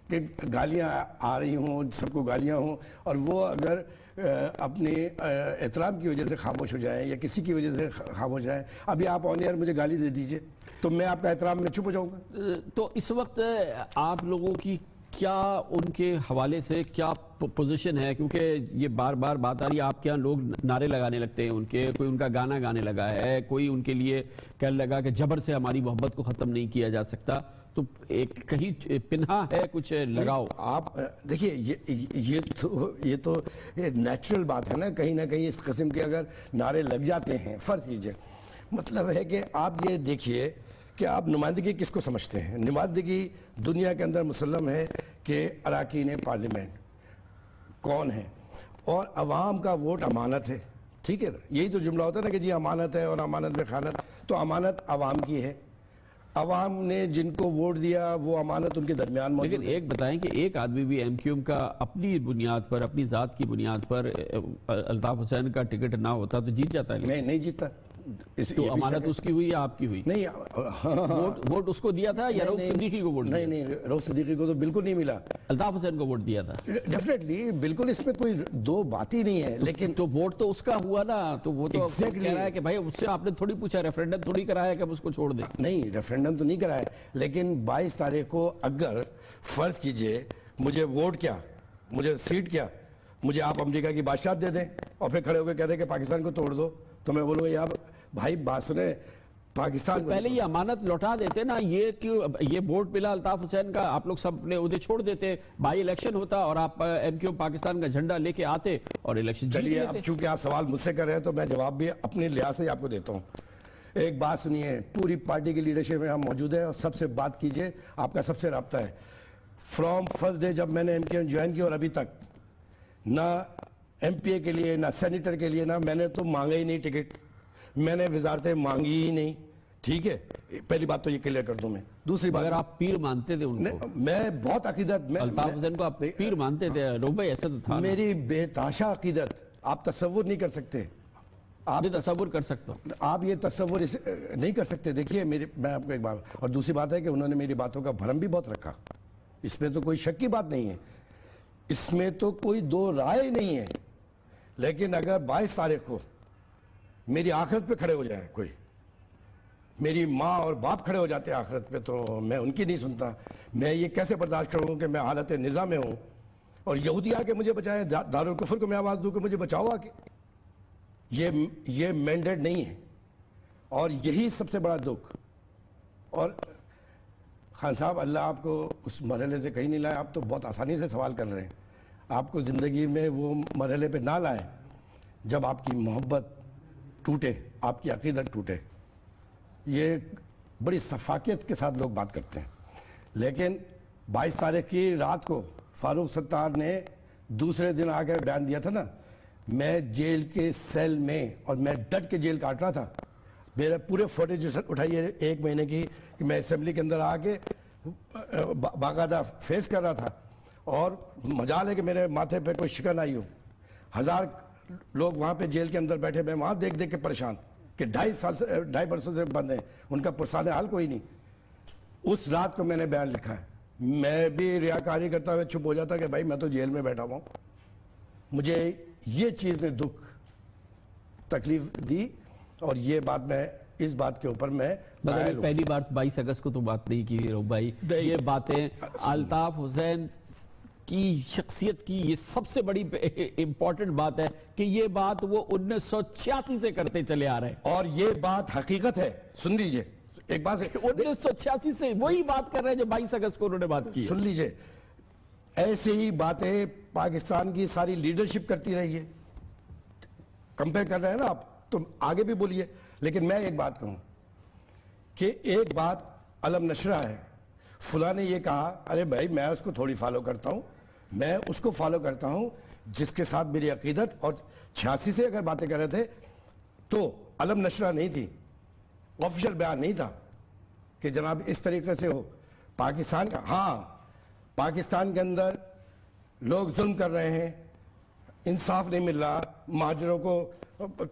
کہ گالیاں آ رہی ہوں، سب کو گالیاں ہوں، اور وہ اگر اپنے احترام کی وجہ سے خاموش ہو جائیں یا کسی کی وجہ سے خاموش ہو جائیں. ابھی آپ آن ایئر مجھے گالی دے دیجئے تو میں آپ کا احترام میں چھپ ہو جاؤں گا. تو اس وقت آپ لوگوں کی کیا ان کے حوالے سے کیا پوزیشن ہے؟ کیونکہ یہ بار بار بات آ رہی ہے آپ کے یہاں لوگ نعرے لگانے لگتے ہیں، ان کے کوئی ان کا گانا گانے لگا ہے، کوئی ان کے لیے کہنے لگا کہ جبر سے ہماری محبت کو ختم نہیں کیا جا سکتا. تو ایک کہیں پنہا ہے کچھ لگاؤ. آپ دیکھیے یہ تو نیچرل بات ہے نا، کہیں نہ کہیں اس قسم کے اگر نعرے لگ جاتے ہیں. فرض کیجئے، مطلب ہے کہ آپ یہ دیکھیے کہ آپ نمائندگی کس کو سمجھتے ہیں. نمائندگی دنیا کے اندر مسلم ہے کہ اراکین پارلیمنٹ کون ہے، اور عوام کا ووٹ امانت ہے. ٹھیک ہے نا، یہی تو جملہ ہوتا ہے نا کہ جی امانت ہے اور امانت میں خیانت. تو امانت عوام کی ہے، عوام نے جن کو ووٹ دیا وہ امانت ان کے درمیان موجود ہے. لیکن ایک بتائیں کہ ایک آدمی بھی MQM کا اپنی بنیاد پر، اپنی ذات کی بنیاد پر الطاف حسین کا ٹکٹ نہ ہوتا تو جیت جاتا ہے. نہیں جیتا. تو امانت اس کی ہوئی یا آپ کی ہوئی؟ نہیں، ووٹ اس کو دیا تھا یا رؤف صدیقی کو ووٹ دیا؟ نہیں، رؤف صدیقی کو تو بالکل نہیں ملا، الطاف حسین کو ووٹ دیا تھا. ڈیفینیٹلی، بالکل اس میں کوئی دو بات ہی نہیں ہے. لیکن تو ووٹ تو اس کا ہوا نا، تو وہ تو کہہ رہا ہے کہ بھائی اس سے آپ نے تھوڑی پوچھا، ریفرینڈم تھوڑی کرایا کہ ہم اس کو چھوڑ دیں. نہیں، ریفرینڈم تو نہیں کرایا، لیکن 22 تاریخ کو اگر فرض کیجئے مجھے ووٹ کیا، مجھے سیٹ کیا، مجھے آپ امریکہ کی بادشاہت دے دیں اور پھر کھڑے ہو کے کہہ دیں کہ پاکستان کو توڑ دو، تو میں بولوں یار بھائی بات سنیں، پاکستان پہلے یہ امانت لوٹا دیتے نا. یہ ووٹ ملا الطاف حسین کا، آپ لوگ سب نے ادھر چھوڑ دیتے، بائی الیکشن ہوتا اور آپ MQM پاکستان کا جھنڈا لے کے آتے اور الیکشن جیت لیتے. اب چونکہ آپ سوال مجھ سے کر رہے ہیں تو میں جواب بھی اپنے لحاظ سے آپ کو دیتا ہوں. ایک بات سنیے، پوری پارٹی کی لیڈرشپ میں ہم موجود ہیں اور سب سے بات کیجئے، آپ کا سب سے رابطہ ہے. فرام فرسٹ ڈے جب میں نے MQM جوائن کی اور ابھی تک نہ MPA کے لیے نہ سینیٹر کے لیے نہ میں نے تو مانگا ہی نہیں ٹکٹ، میں نے وزارتیں مانگی ہی نہیں. ٹھیک ہے، پہلی بات تو یہ کلیئر کر دوں میں. دوسری بات، اگر آپ پیر مانتے تھے ان کو، میں بہت عقیدت، الطاف حسین کو آپ پیر مانتے تھے، رؤف بھائی ایسا تو تھا. میری بے تحاشا عقیدت آپ تصور نہیں کر سکتے. آپ تصور کر سکتا ہوں، آپ یہ تصور نہیں کر سکتے. دیکھیے میں آپ کو ایک بات، اور دوسری بات ہے کہ انہوں نے میری باتوں کا بھرم بھی بہت رکھا، اس میں تو کوئی شک کی بات نہیں ہے، اس میں تو کوئی دو رائے نہیں ہے. لیکن اگر 22 تاریخ کو میری آخرت پہ کھڑے ہو جائیں، کوئی میری ماں اور باپ کھڑے ہو جاتے ہیں آخرت پہ، تو میں ان کی نہیں سنتا. میں یہ کیسے برداشت کروں کہ میں حالت نظام میں ہوں اور یہودی آ کے مجھے بچائیں، دارالکفر کو میں آواز دوں کہ مجھے بچاؤ آ کے. یہ مینڈیٹ نہیں ہے، اور یہی سب سے بڑا دکھ. اور خان صاحب، اللہ آپ کو اس مرحلے سے کہیں نہیں لائے. آپ تو بہت آسانی سے سوال کر رہے ہیں. آپ کو زندگی میں وہ مرحلے پہ نہ لائیں جب آپ کی محبت ٹوٹے، آپ کی عقیدت ٹوٹے. یہ بڑی شفافیت کے ساتھ لوگ بات کرتے ہیں. لیکن 22 تاریخ کی رات کو فاروق ستار نے دوسرے دن آ کے بیان دیا تھا نا، میں جیل کے سیل میں، اور میں ڈٹ کے جیل کاٹ رہا تھا. میرے پورے فوٹیج اٹھائیے 1 مہینے کی کہ میں اسمبلی کے اندر آ کے باقاعدہ فیس کر رہا تھا، اور مجال ہے کہ میرے ماتھے پہ کوئی شکن آئی ہو. 1000 لوگ وہاں پہ جیل کے اندر بیٹھے، میں وہاں دیکھ کے پریشان کہ 2.5 برسوں سے بند ہیں، ان کا پرسان حال کوئی نہیں. اس رات کو میں نے بیان لکھا ہے. میں بھی ریاکاری کرتا ہوا چھپ ہو جاتا کہ بھائی میں تو جیل میں بیٹھا ہوں. مجھے یہ چیز نے دکھ تکلیف دی، اور یہ بات میں اس بات کے اوپر میں پہلی بار 22 اگست کو تو بات نہیں کی رؤف بھائی. یہ باتیں الطاف حسین کی شخصیت کی یہ سب سے بڑی امپورٹنٹ بات ہے کہ یہ بات وہ 1986 سے کرتے چلے آ رہے ہیں، اور یہ بات حقیقت ہے. سن لیجئے ایک بات، 1986 سے وہی بات کر رہے ہیں جو 22 اگست کو انہوں نے بات کی. سن لیجئے، ایسے ہی باتیں پاکستان کی ساری لیڈرشپ کرتی رہی ہے. کمپیئر کر رہے ہیں نا آپ تو آگے بھی بولیے. لیکن میں ایک بات کہوں کہ ایک بات علم نشرہ ہے, فلاں نے یہ کہا, ارے بھائی میں اس کو تھوڑی فالو کرتا ہوں, میں اس کو فالو کرتا ہوں جس کے ساتھ میری عقیدت, اور 86 سے اگر باتیں کر رہے تھے تو علم نشرہ نہیں تھی, آفیشل بیان نہیں تھا کہ جناب اس طریقے سے ہو. پاکستان کا, ہاں پاکستان کے اندر لوگ ظلم کر رہے ہیں, انصاف نہیں مل رہا, مہاجروں کو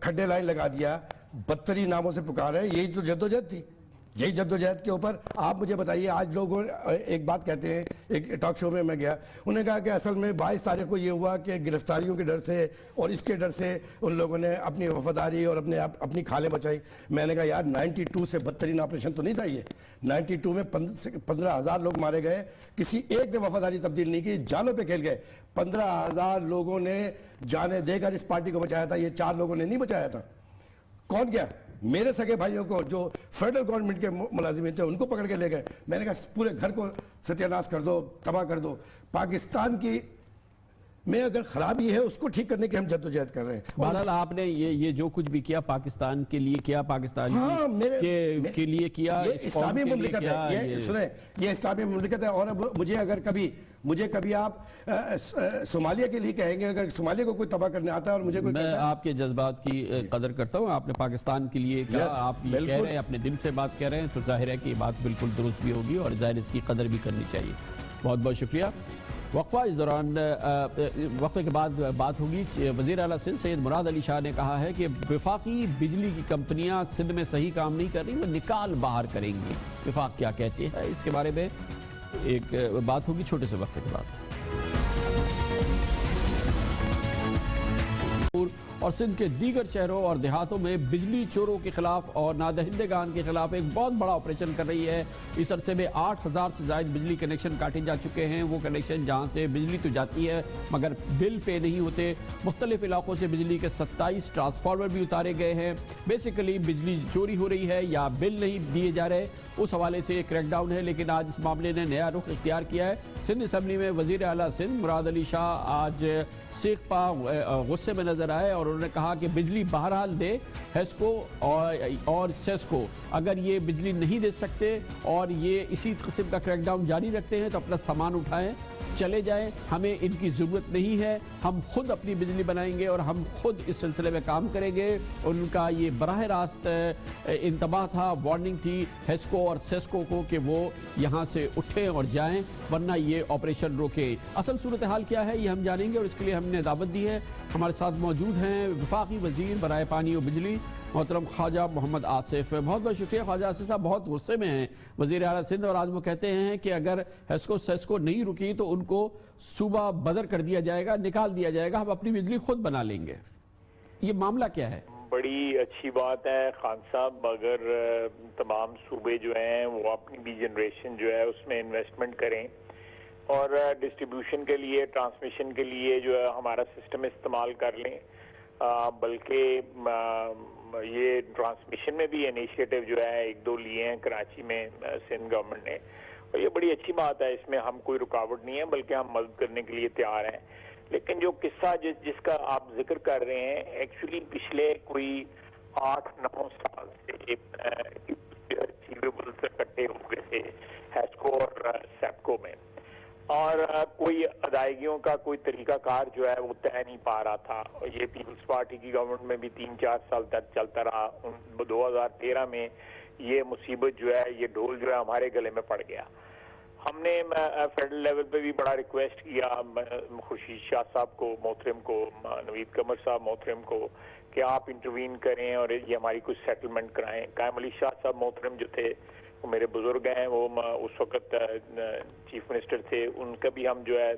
کھڈے لائن لگا دیا, بدترین ناموں سے پکار رہے ہیں. یہی تو جدوجہد تھی. یہی جدوجہد کے اوپر آپ مجھے بتائیے, آج لوگ ایک بات کہتے ہیں, ایک ٹاک شو میں گیا, انہوں نے کہا کہ اصل میں 22 تاریخ کو یہ ہوا کہ گرفتاریوں کے ڈر سے اور اس کے ڈر سے ان لوگوں نے اپنی وفاداری اور اپنی کھالیں بچائی. میں نے کہا یار 92 سے بدترین آپریشن تو نہیں تھا یہ. 92 میں 15,000 لوگ مارے گئے, کسی ایک نے وفاداری تبدیل نہیں کی, جانوں پہ کھیل گئے. 15,000 لوگوں نے جانیں دے کر اس پارٹی کو بچایا تھا, یہ 4 لوگوں نے نہیں بچایا تھا. کون گیا؟ میرے سگے بھائیوں کو جو فیڈرل گورنمنٹ کے ملازمین تھے ان کو پکڑ کے لے گئے. میں نے کہا پورے گھر کو ستیہ ناش کر دو, تباہ کر دو. پاکستان کی میں اگر خرابی ہے اس کو ٹھیک کرنے کی ہم جدوجہد کر رہے ہیں. بہرحال آپ نے یہ جو کچھ بھی کیا پاکستان کے لیے کیا, پاکستان کے لیے کیا, یہ اسلامی مملکت ہے, یہ سنیں یہ اسلامی مملکت ہے. اور مجھے کبھی آپ صومالیہ کے لیے کہیں گے, اگر صومالیہ کو کوئی تباہ کرنے آتا ہے اور مجھے کوئی, میں آپ کے جذبات کی قدر کرتا ہوں. آپ نے پاکستان کے لیے کہا, آپ یہ کہہ رہے ہیں, اپنے دل سے بات کہہ رہے ہیں, تو ظاہر ہے کہ یہ بات بالکل درست بھی ہوگی اور ظاہر اس کی قدر بھی کرنی چاہیے. بہت بہت شکریہ. وقفہ, اس دوران وقفے کے بعد بات ہوگی. وزیر اعلیٰ سندھ سید مراد علی شاہ نے کہا ہے کہ وفاقی بجلی کی کمپنیاں سندھ میں صحیح کام نہیں کر رہی, وہ نکال باہر کریں گی. وفاق کیا کہتے ہیں اس کے بارے میں ایک بات ہوگی چھوٹے سے وقفے کے بعد. اور سندھ کے دیگر شہروں اور دیہاتوں میں بجلی چوروں کے خلاف اور نادہندگان کے خلاف ایک بہت بڑا آپریشن کر رہی ہے. اس عرصے میں 8,000 سے زائد بجلی کنیکشن کاٹے جا چکے ہیں. وہ کنیکشن جہاں سے بجلی تو جاتی ہے مگر بل پے نہیں ہوتے. مختلف علاقوں سے بجلی کے 27 ٹرانسفارمر بھی اتارے گئے ہیں. بیسیکلی بجلی چوری ہو رہی ہے یا بل نہیں دیے جا رہے, اس حوالے سے کریک ڈاؤن ہے. لیکن آج اس معاملے نے نیا رخ اختیار کیا ہے. سندھ اسمبلی میں وزیر اعلیٰ سندھ مراد علی شاہ آج سیخ پا غصے میں نظر آئے اور انہوں نے کہا کہ بجلی بہرحال دے ہیسکو اور سیسکو. اگر یہ بجلی نہیں دے سکتے اور یہ اسی قسم کا کریک ڈاؤن جاری رکھتے ہیں تو اپنا سامان اٹھائیں, چلے جائیں, ہمیں ان کی ضرورت نہیں ہے, ہم خود اپنی بجلی بنائیں گے اور ہم خود اس سلسلے میں کام کریں گے. ان کا یہ براہ راست انتباہ تھا, وارننگ تھی ہیسکو اور سیسکو کو کہ وہ یہاں سے اٹھیں اور جائیں ورنہ یہ آپریشن روکے. اصل صورتحال کیا ہے یہ ہم جانیں گے اور اس کے لیے ہم نے دعوت دی ہے. ہمارے ساتھ موجود ہیں وفاقی وزیر برائے پانی و بجلی محترم خواجہ محمد آصف. بہت بہت شکریہ خواجہ آصف صاحب. بہت غصے میں ہیں وزیر اعلیٰ سندھ اور آج وہ کہتے ہیں کہ اگر ہیسکو سیسکو نہیں رکی تو ان کو صوبہ بدر کر دیا جائے گا, نکال دیا جائے گا, ہم اپنی بجلی خود بنا لیں گے. یہ معاملہ کیا ہے؟ بڑی اچھی بات ہے خان صاحب, اگر تمام صوبے جو ہیں وہ اپنی بھی جنریشن جو ہے اس میں انویسٹمنٹ کریں اور ڈسٹریبیوشن کے لیے, ٹرانسمیشن کے لیے جو ہے ہمارا سسٹم استعمال کر لیں. بلکہ یہ ٹرانسمیشن میں بھی انیشیٹو جو ہے 1-2 لیے ہیں کراچی میں سندھ گورنمنٹ نے, اور یہ بڑی اچھی بات ہے. اس میں ہم کوئی رکاوٹ نہیں ہے بلکہ ہم مدد کرنے کے لیے تیار ہیں. لیکن جو قصہ جس کا آپ ذکر کر رہے ہیں, ایکچولی پچھلے کوئی 8-9 سال سے ریسیویبلز اکٹھے ہو گئے تھے ہیسکو اور سیپکو میں, اور کوئی ادائیگیوں کا کوئی طریقہ کار جو ہے وہ طے نہیں پا رہا تھا. یہ پیپلز پارٹی کی گورنمنٹ میں بھی 3-4 سال تک چلتا رہا. 2013 میں یہ مصیبت جو ہے, یہ ڈھول جو ہے ہمارے گلے میں پڑ گیا. ہم نے فیڈرل لیول پہ بھی بڑا ریکویسٹ کیا خورشید شاہ صاحب کو محترم کو, نوید قمر صاحب محترم کو, کہ آپ انٹروین کریں اور یہ ہماری کچھ سیٹلمنٹ کرائیں. قائم علی شاہ صاحب محترم جو تھے وہ میرے بزرگ ہیں, وہ اس وقت چیف منسٹر تھے, ان کا بھی ہم جو ہے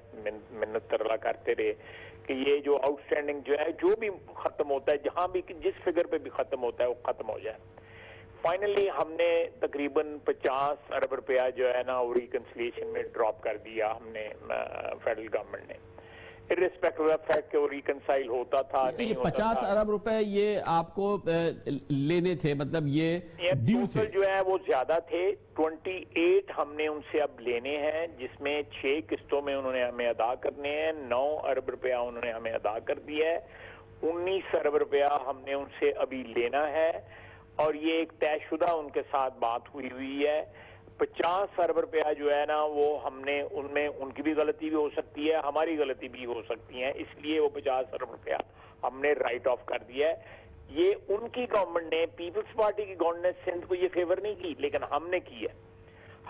منت ترلا کرتے رہے کہ یہ جو آؤٹ اسٹینڈنگ جو ہے جو بھی ختم ہوتا ہے, جہاں بھی جس فگر پہ بھی ختم ہوتا ہے وہ ختم ہو جائے. فائنلی ہم نے تقریباً 50 ارب روپیہ جو ہے نا وہ ریکنسلیشن میں ڈراپ کر دیا ہم نے, فیڈرل گورنمنٹ نے. irrespective of fact کہ وہ ریکنسائل ہوتا تھا نہیں یہ ہوتا 50 تھا. ارب روپے یہ آپ کو لینے تھے، مطلب یہ ڈیو تھے ٹوٹل جو ہے وہ زیادہ تھے. 28 ہم نے ان سے اب لینے ہیں، جس میں 6 قسطوں میں انہوں نے ہمیں ادا کرنے ہیں. 9 ارب روپیہ انہوں نے ہمیں ادا کر دیا ہے. 19 ارب روپیہ ہم نے ان سے ابھی لینا ہے، اور یہ ایک طے شدہ ان کے ساتھ بات ہوئی ہے. 50 ارب روپیہ جو ہے نا وہ ہم نے ان میں ان کی بھی غلطی بھی ہو سکتی ہے، ہماری غلطی بھی ہو سکتی ہے، اس لیے وہ 50 ارب روپیہ ہم نے رائٹ آف کر دیا ہے. یہ ان کی گورنمنٹ نے، پیپلز پارٹی کی گورنمنٹ نے سندھ کو یہ فیور نہیں کی، لیکن ہم نے کی ہے.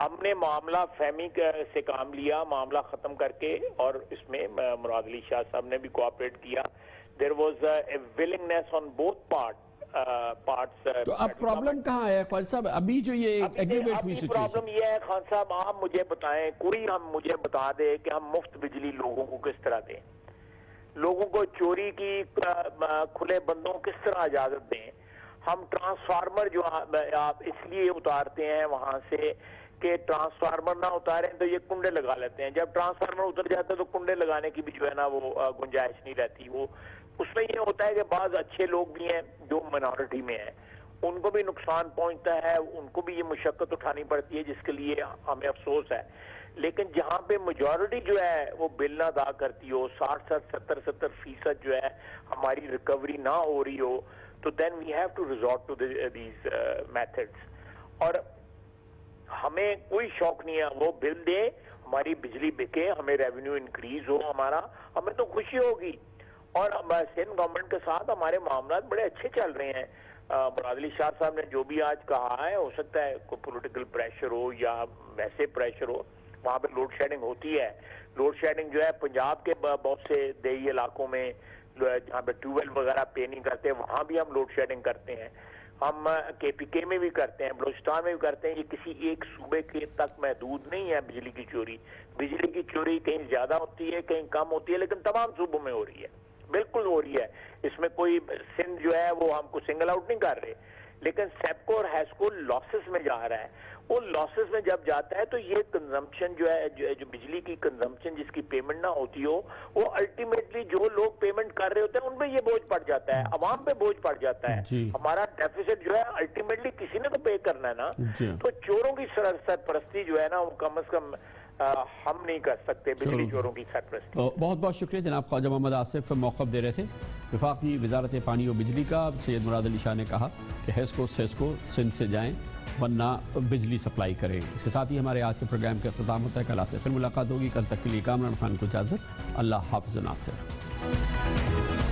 ہم نے معاملہ فہمی سے کام لیا، معاملہ ختم کر کے، اور اس میں مراد علی شاہ صاحب نے بھی کوآپریٹ کیا. There was a willingness on both parts. تو اب پرابلم کہاں ہے خان صاحب؟ ابھی جو یہ ایگریویٹ ہوئی سچویشن، پرابلم یہ ہے خان صاحب، آپ مجھے بتائیں، کوئی ہم مجھے بتا دے کہ ہم مفت بجلی لوگوں کو کس طرح دیں، لوگوں کو چوری کی کھلے بندوں کس طرح اجازت دیں. ہم ٹرانسفارمر جو آپ اس لیے اتارتے ہیں وہاں سے کہ ٹرانسفارمر نہ اتاریں تو یہ کنڈے لگا لیتے ہیں. جب ٹرانسفارمر اتر جاتا ہے تو کنڈے لگانے کی بھی جو ہے نا وہ گنجائش نہیں رہتی. وہ اس میں یہ ہوتا ہے کہ بعض اچھے لوگ بھی ہیں جو منارٹی میں ہیں، ان کو بھی نقصان پہنچتا ہے، ان کو بھی یہ مشقت اٹھانی پڑتی ہے، جس کے لیے ہمیں افسوس ہے. لیکن جہاں پہ میجورٹی جو ہے وہ بل نہ ادا کرتی ہو، 60-70% جو ہے ہماری ریکوری نہ ہو رہی ہو، تو then we have to resort to these methods. اور ہمیں کوئی شوق نہیں ہے وہ بل دے، ہماری بجلی بکے، ہمیں ریونیو انکریز ہو، ہمیں تو خوشی ہوگی. اور سندھ گورنمنٹ کے ساتھ ہمارے معاملات بڑے اچھے چل رہے ہیں. مراد علی شاہ صاحب نے جو بھی آج کہا ہے، ہو سکتا ہے کوئی پولیٹیکل پریشر ہو یا ویسے پریشر ہو، وہاں پہ لوڈ شیڈنگ ہوتی ہے. لوڈ شیڈنگ جو ہے پنجاب کے بہت سے دیہی علاقوں میں جہاں پہ ٹیوب ویل وغیرہ پے نہیں کرتے، وہاں بھی ہم لوڈ شیڈنگ کرتے ہیں. ہم کے پی کے میں بھی کرتے ہیں، بلوچستان میں بھی کرتے ہیں. یہ کسی ایک صوبے کے تک محدود نہیں ہے بجلی کی چوری. بجلی کی چوری کہیں زیادہ ہوتی ہے، کہیں کم ہوتی ہے، لیکن تمام صوبوں میں ہو رہی ہے، بالکل ہو رہی ہے. اس میں کوئی سندھ جو ہے وہ ہم کو سنگل آؤٹ نہیں کر رہے. لیکن سیپکو اور ہیسکو لاسز میں جا رہا ہے. وہ لاسز میں جب جاتا ہے تو یہ کنزمپشن جو ہے، جو بجلی کی کنزمپشن جس کی پیمنٹ نہ ہوتی ہو، وہ الٹیمیٹلی جو لوگ پیمنٹ کر رہے ہوتے ہیں ان پہ یہ بوجھ پڑ جاتا ہے، عوام پہ بوجھ پڑ جاتا ہے. ہمارا ڈیفیسٹ جو ہے الٹیمیٹلی کسی نے تو پے کرنا ہے نا. تو چوروں کی سرپرستی جو ہے نا وہ کم از کم ہم نہیں کر سکتے، بجلی چوروں کی سرپرستی. بہت بہت شکریہ جناب خواجہ محمد آصف، موقف دے رہے تھے. وفاقی وزارت پانی و بجلی کا سید مراد علی شاہ نے کہا کہ ہیسکو سیسکو سندھ سے جائیں ورنہ بجلی سپلائی کریں. اس کے ساتھ ہی ہمارے آج کے پروگرام کا اختتام ہوتا ہے. کل آپ سے پھر ملاقات ہوگی. کل تک کے لیے کامران خان کو اجازت. اللہ حافظ ناصر.